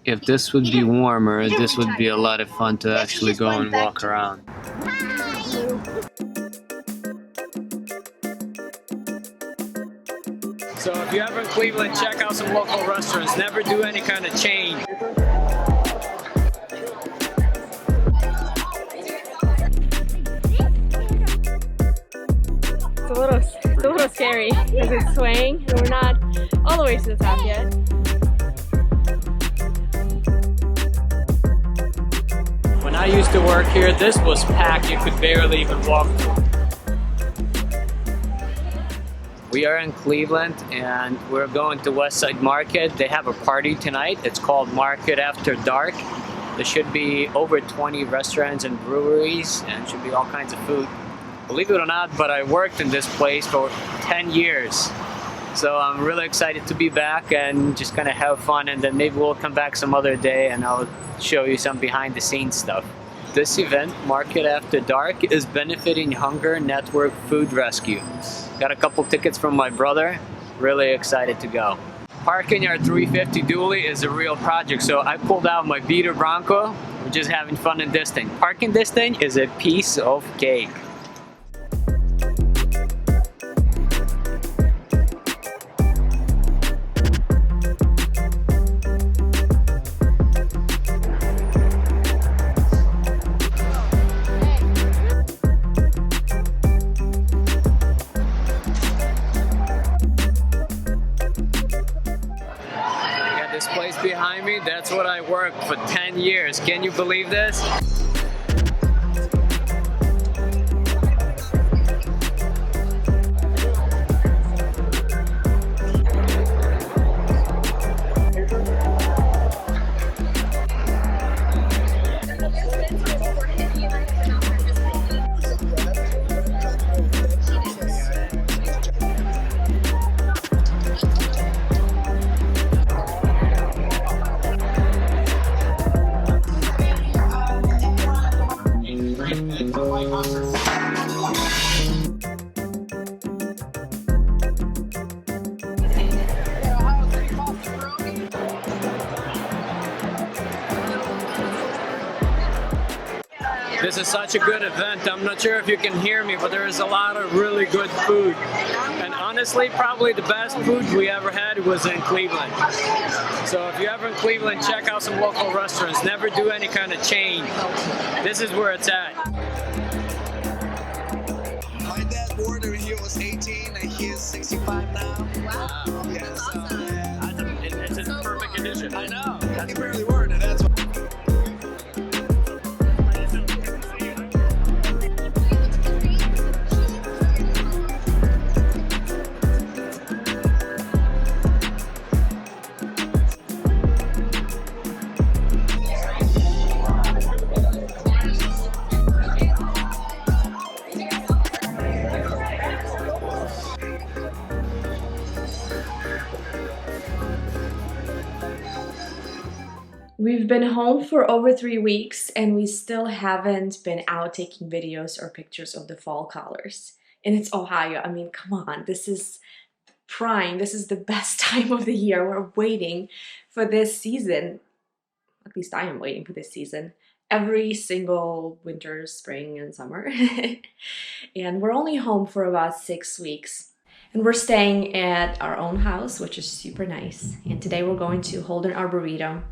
If this would be warmer, this would be a lot of fun to actually go and walk around. So if you're ever in Cleveland, check out some local restaurants. Never do any kind of chain. It's a little scary because it's swaying and we're not all the way to the top yet. When I used to work here, this was packed. You could barely even walk through. We are in Cleveland and we're going to West Side Market. They have a party tonight. It's called Market After Dark. There should be over 20 restaurants and breweries and should be all kinds of food. Believe it or not, but I worked in this place for 10 years. So I'm really excited to be back and just gonna have fun, and then maybe we'll come back some other day and I'll show you some behind the scenes stuff. This event, Market After Dark, is benefiting Hunger Network Food Rescue. Got a couple tickets from my brother. Really excited to go. Parking our 350 dually is a real project, so I pulled out my beater Bronco. We're just having fun in this thing. Parking this thing is a piece of cake. This place behind me, that's what I worked for 10 years. Can you believe this? This is such a good event. I'm not sure if you can hear me, but there is a lot of really good food. And honestly, probably the best food we ever had was in Cleveland. So if you're ever in Cleveland, check out some local restaurants. Never do any kind of chain. This is where it's at. My dad born when he was 18 and he is 65 now. Wow. Yeah, so, Awesome. It's in perfect condition. I know. He barely worked, and that's why. We've been home for over 3 weeks and we still haven't been out taking videos or pictures of the fall colors. And it's Ohio. I mean, come on, this is prime. This is the best time of the year. We're waiting for this season. At least I am waiting for this season. Every single winter, spring, and summer. And we're only home for about 6 weeks. And we're staying at our own house, which is super nice. And today we're going to Holden Arboretum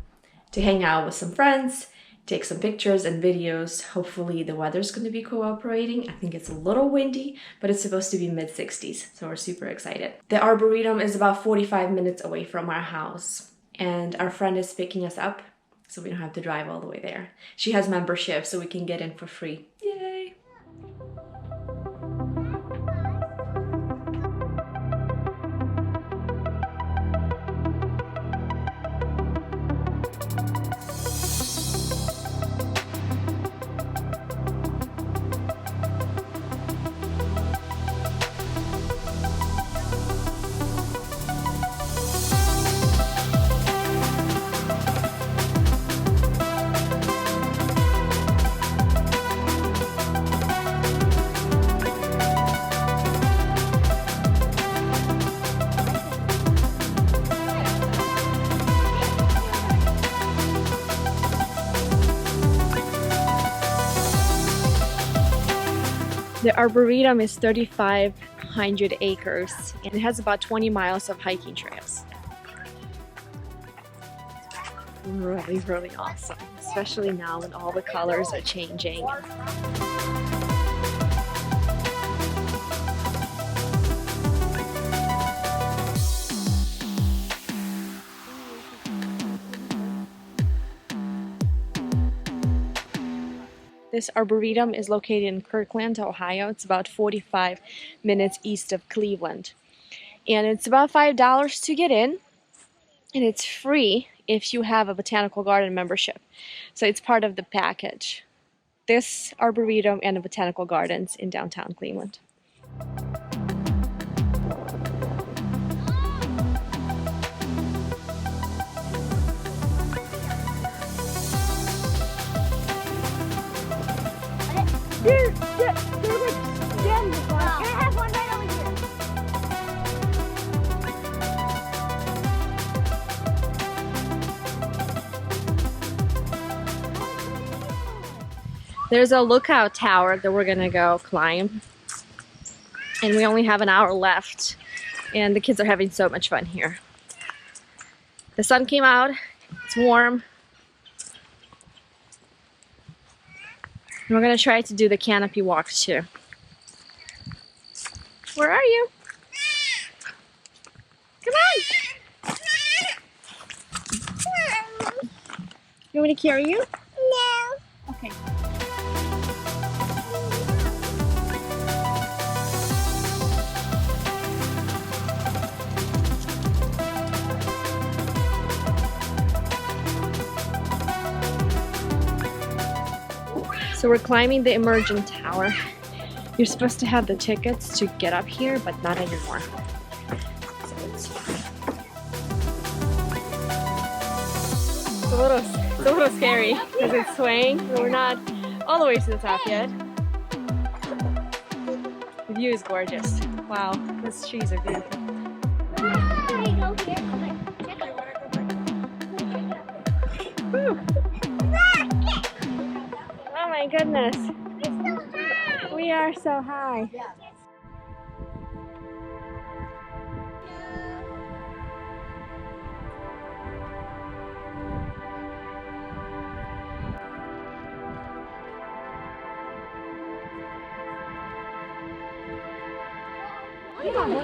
to hang out with some friends, take some pictures and videos. Hopefully the weather's going to be cooperating. I think it's a little windy, but it's supposed to be mid-60s, so we're super excited. The Arboretum is about 45 minutes away from our house, and our friend is picking us up, so we don't have to drive all the way there. She has membership, so we can get in for free. Yay! The Arboretum is 3,500 acres and it has about 20 miles of hiking trails. Really, really awesome, especially now when all the colors are changing. This Arboretum is located in Kirkland, Ohio. It's about 45 minutes east of Cleveland. And it's about $5 to get in. And it's free if you have a botanical garden membership. So it's part of the package. This Arboretum and the botanical gardens in downtown Cleveland. They're like gems. Can I have one right over here? There's a lookout tower that we're gonna go climb. And we only have an hour left. And the kids are having so much fun here. The sun came out, it's warm. And we're gonna try to do the canopy walk too. Where are you? Come on! You want me to carry you? No. Okay. So we're climbing the immersion tower. You're supposed to have the tickets to get up here, but not anymore. So it's a little scary because it's swaying. We're not all the way to the top yet. The view is gorgeous. Wow, these trees are beautiful. Whew. Oh my goodness. We are so high.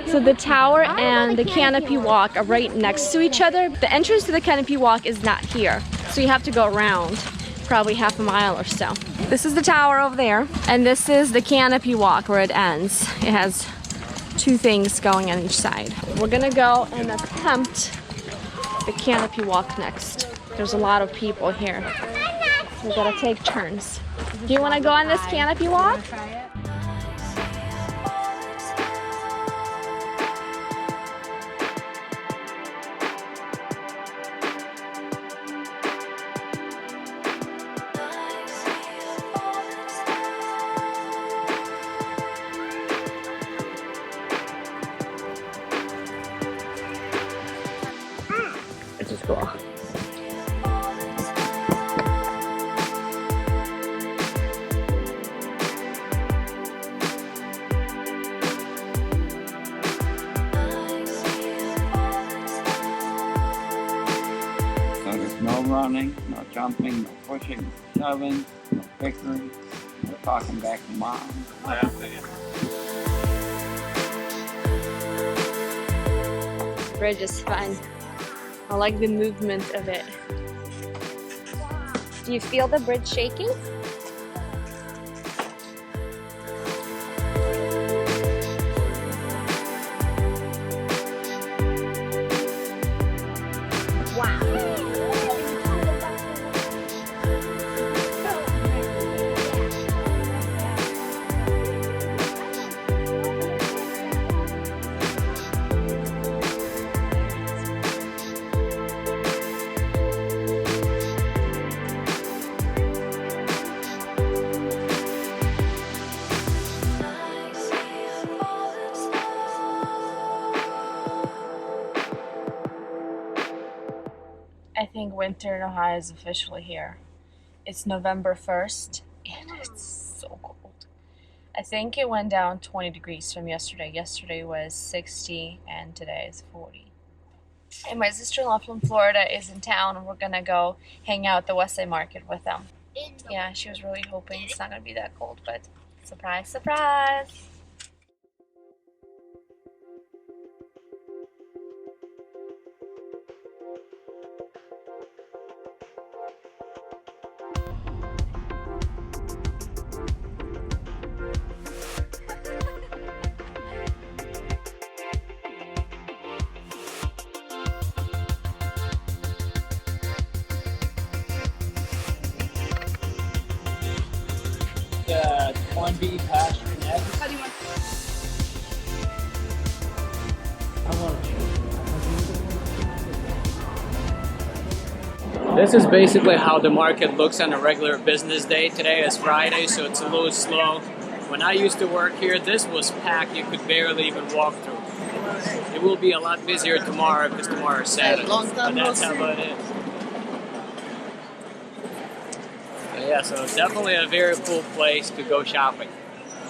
So the tower and the canopy walk are right next to each other. The entrance to the canopy walk is not here, so you have to go around probably half a mile or so. This is the tower over there, and this is the canopy walk where it ends. It has two things going on each side. We're gonna go and attempt the canopy walk next. There's a lot of people here. We gotta take turns. Do you want to go on this canopy walk? This is cool. So there's no running, no jumping, no pushing, no shoving, no bickering, no talking back to mom. The bridge is fun. I like the movement of it. Do you feel the bridge shaking? I think winter in Ohio is officially here. It's November 1st and it's so cold. I think it went down 20 degrees from yesterday. Yesterday was 60 and today is 40. And my sister-in-law from Florida is in town and we're gonna go hang out at the West Side Market with them. Yeah, she was really hoping it's not gonna be that cold, but surprise, surprise! Corned beef hash and eggs. How do you want? This is basically how the market looks on a regular business day. Today is Friday, so it's a little slow. When I used to work here, this was packed. You could barely even walk through. It will be a lot busier tomorrow because tomorrow is Saturday. But that's how it is. But yeah, so it's definitely a very cool place to go shopping.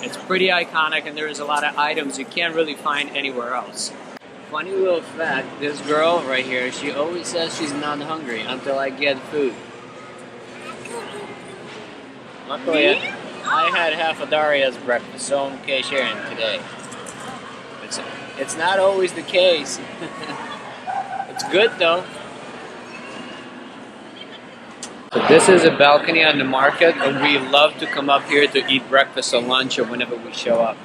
It's pretty iconic and there's a lot of items you can't really find anywhere else. Funny little fact, this girl right here, she always says she's not hungry until I get food. Luckily, I had half of Daria's breakfast, so I'm okay sharing today. It's not always the case. It's good though. So this is a balcony on the market, and we love to come up here to eat breakfast or lunch or whenever we show up.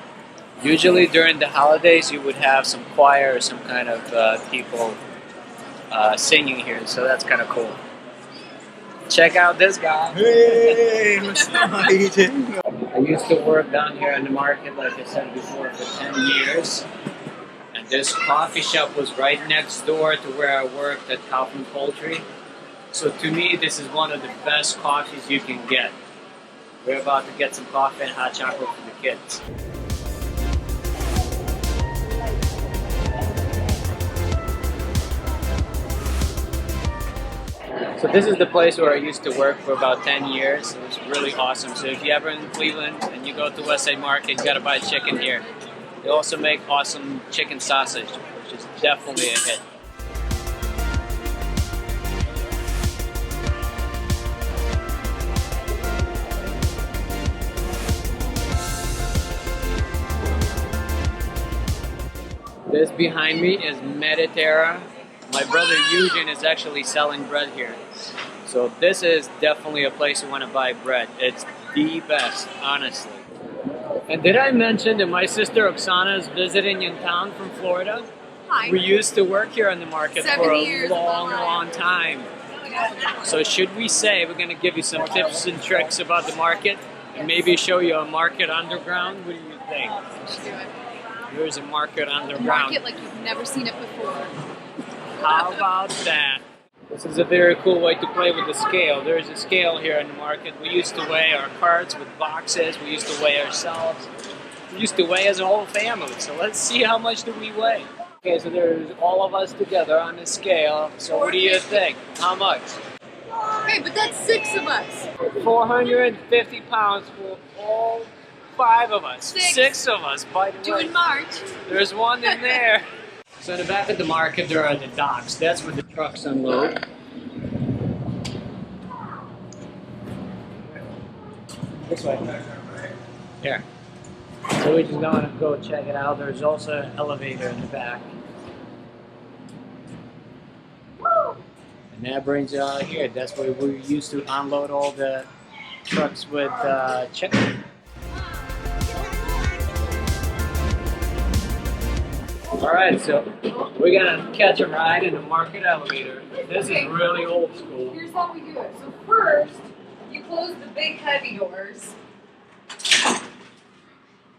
Usually during the holidays you would have some choir or some kind of people singing here, so that's kind of cool. Check out this guy. Hey, what's up? How you doing? I used to work down here in the market, like I said before, for 10 years. And this coffee shop was right next door to where I worked at Kaufman Poultry. So to me, this is one of the best coffees you can get. We're about to get some coffee and hot chocolate for the kids. So this is the place where I used to work for about 10 years. It was really awesome. So if you're ever in Cleveland and you go to West Side Market, you gotta buy chicken here. They also make awesome chicken sausage, which is definitely a hit. This behind me is Mediterra. My brother Eugene is actually selling bread here. So this is definitely a place you want to buy bread. It's the best, honestly. And did I mention that my sister Oksana is visiting in town from Florida? Hi. We used to work here on the market 7 for a years. long time. So should we say we're going to give you some tips and tricks about the market and maybe show you a market underground? What do you think? Let's do it. There's a market A underground. market like you've never seen it before. How about that? This is a very cool way to play with the scale. There's a scale here in the market. We used to weigh our carts with boxes. We used to weigh ourselves. We used to weigh as a whole family. So let's see how much do we weigh. Okay, so there's all of us together on the scale. So what do you think? How much? Hey, but that's 6 of us. 450 pounds for all 5 of us. 6 of us, by the way. Doing March. There's one in there. So in the back of the market, there are the docks. That's where the trucks unload. This way. Here. So we're just going to go check it out. There's also an elevator in the back. And that brings you out here. That's where we used to unload all the trucks with chicken. Alright, so we're gonna catch a ride in the market elevator. This is really old school. Here's how we do it. So first, you close the big heavy doors.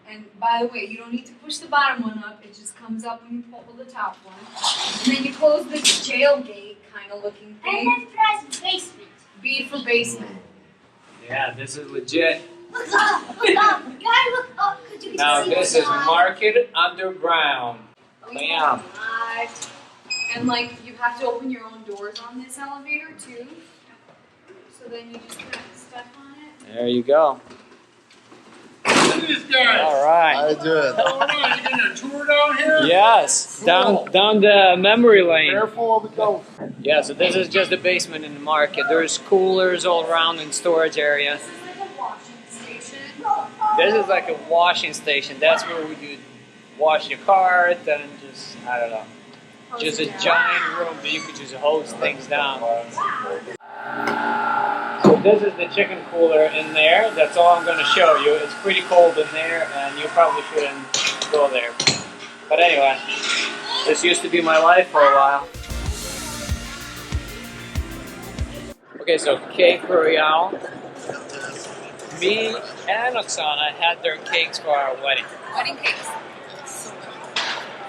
And by the way, you don't need to push the bottom one up. It just comes up when you pull the top one. And then you close the jailgate kind of looking thing. And then press basement. B for basement. Yeah, this is legit. Look up, look up. Guy, look up. Cause you can Now see this the is side. market underground. Bam. And like you have to open your own doors on this elevator too. So then you just kind of step on it. There you go. All right. How you doing? Alright, you getting a tour down here? Yes, Cool. down the memory lane. Careful of the ghost. Yeah, so this is just the basement in the market. There's coolers all around in storage area. This is like a washing station. This is like a washing station. That's where we do wash your car, then just, I don't know. Just a giant room that you could just hose things down. So this is the chicken cooler in there. That's all I'm going to show you. It's pretty cold in there and you probably shouldn't go there. But anyway, this used to be my life for a while. Okay, so cake royale. Me and Oksana had their cakes for our wedding. Wedding cakes.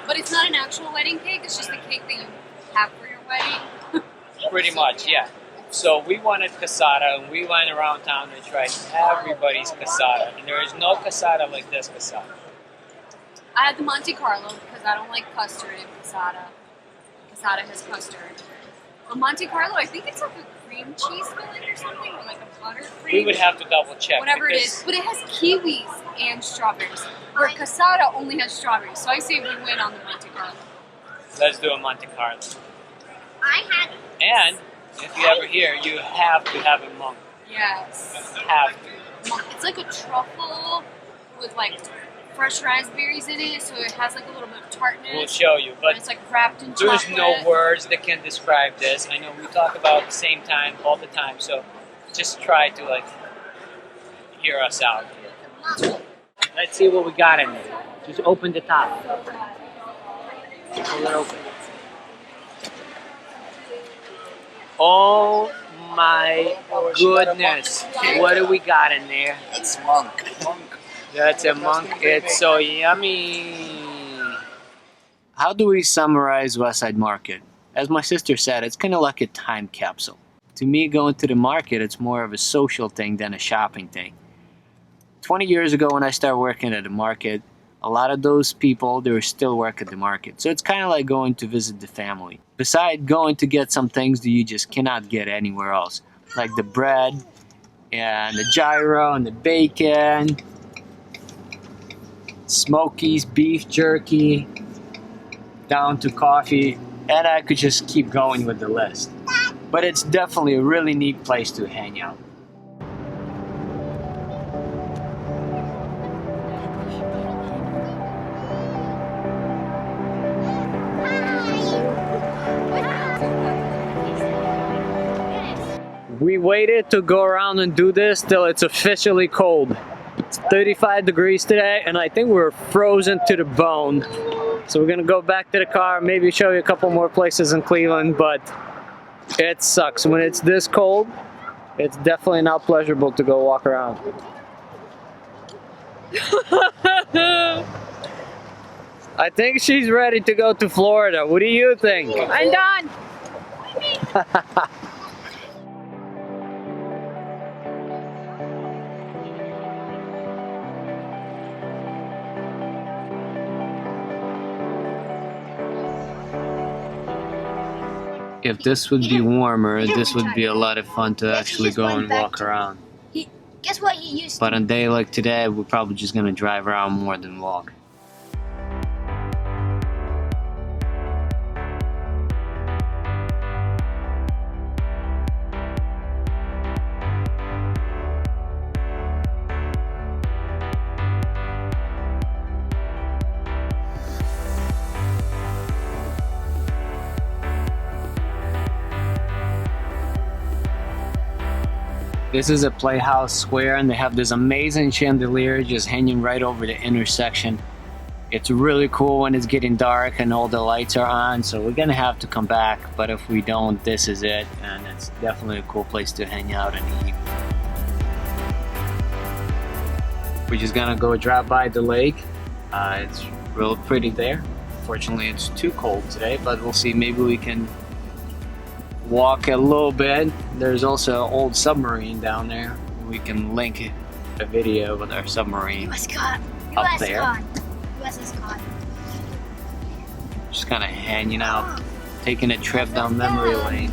But it's not an actual wedding cake, it's just a cake that you have for your wedding. Pretty much, yeah. So we wanted casada, and we went around town and tried everybody's casada. And there is no casada like this casada. I had the Monte Carlo because I don't like custard in casada. Casada has custard. The Monte Carlo, I think it's like a cream cheese filling or something, or like a butter cream. We would have to double check. Whatever it is, but it has kiwis and strawberries. Where casada only has strawberries, so I say we win on the Monte Carlo. Let's do a Monte Carlo. I had And if you ever hear, you have to have a monk. Yes. Have to. It's like a truffle with like fresh raspberries in it, so it has like a little bit of tartness. We'll show you, And but it's like wrapped in there's chocolate. no words that can describe this. I know we talk about the same time all the time, so just try to like hear us out. Let's see what we got in there. Just open the top. Pull it open. Oh my goodness. What do we got in there? It's monk. That's a monk. It's so yummy. How do we summarize Westside Market? As my sister said, it's kind of like a time capsule. To me, going to the market, it's more of a social thing than a shopping thing. 20 years ago when I started working at the market, a lot of those people, they were still working at the market. So it's kind of like going to visit the family. Besides going to get some things that you just cannot get anywhere else. Like the bread, and the gyro, and the bacon, Smokies, beef jerky, down to coffee, and I could just keep going with the list. But it's definitely a really neat place to hang out. We waited to go around and do this till it's officially cold. It's 35 degrees today, and I think we're frozen to the bone. So we're gonna go back to the car, maybe show you a couple more places in Cleveland, but it sucks. When it's this cold, it's definitely not pleasurable to go walk around. I think she's ready to go to Florida. What do you think? I'm done. If this would be warmer, this would be a lot of fun to actually go and walk around. Guess what he used But on a day like today, we're probably just gonna drive around more than walk. This is a Playhouse Square, and they have this amazing chandelier just hanging right over the intersection. It's really cool when it's getting dark and all the lights are on, so we're gonna have to come back, but if we don't, this is it, and it's definitely a cool place to hang out and eat. We're just gonna go drive by the lake. It's real pretty there. Fortunately, it's too cold today, but we'll see. Maybe we can walk a little bit. There's also an old submarine down there. We can link a video with our submarine up there. USS Cod. Just kind of hanging out, taking a trip down memory lane.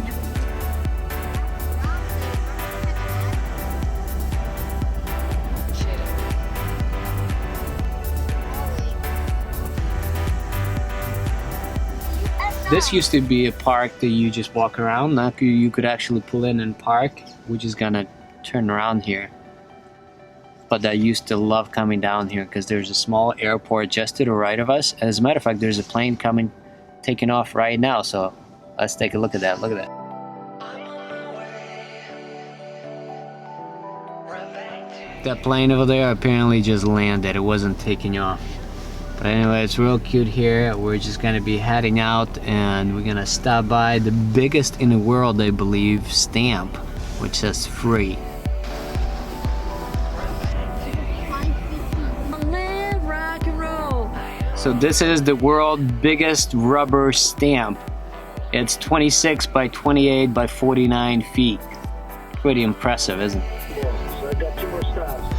This used to be a park that you just walk around. Now you could actually pull in and park. We're just gonna turn around here. But I used to love coming down here because there's a small airport just to the right of us. As a matter of fact, there's a plane coming, taking off right now. So let's take a look at that. Look at that. That plane over there apparently just landed. It wasn't taking off. But anyway, it's real cute here. We're just gonna be heading out and we're gonna stop by the biggest in the world, I believe, stamp, which says free. So this is the world's biggest rubber stamp. It's 26 by 28 by 49 feet. Pretty impressive, isn't it? Yeah, so I got 2 more stops.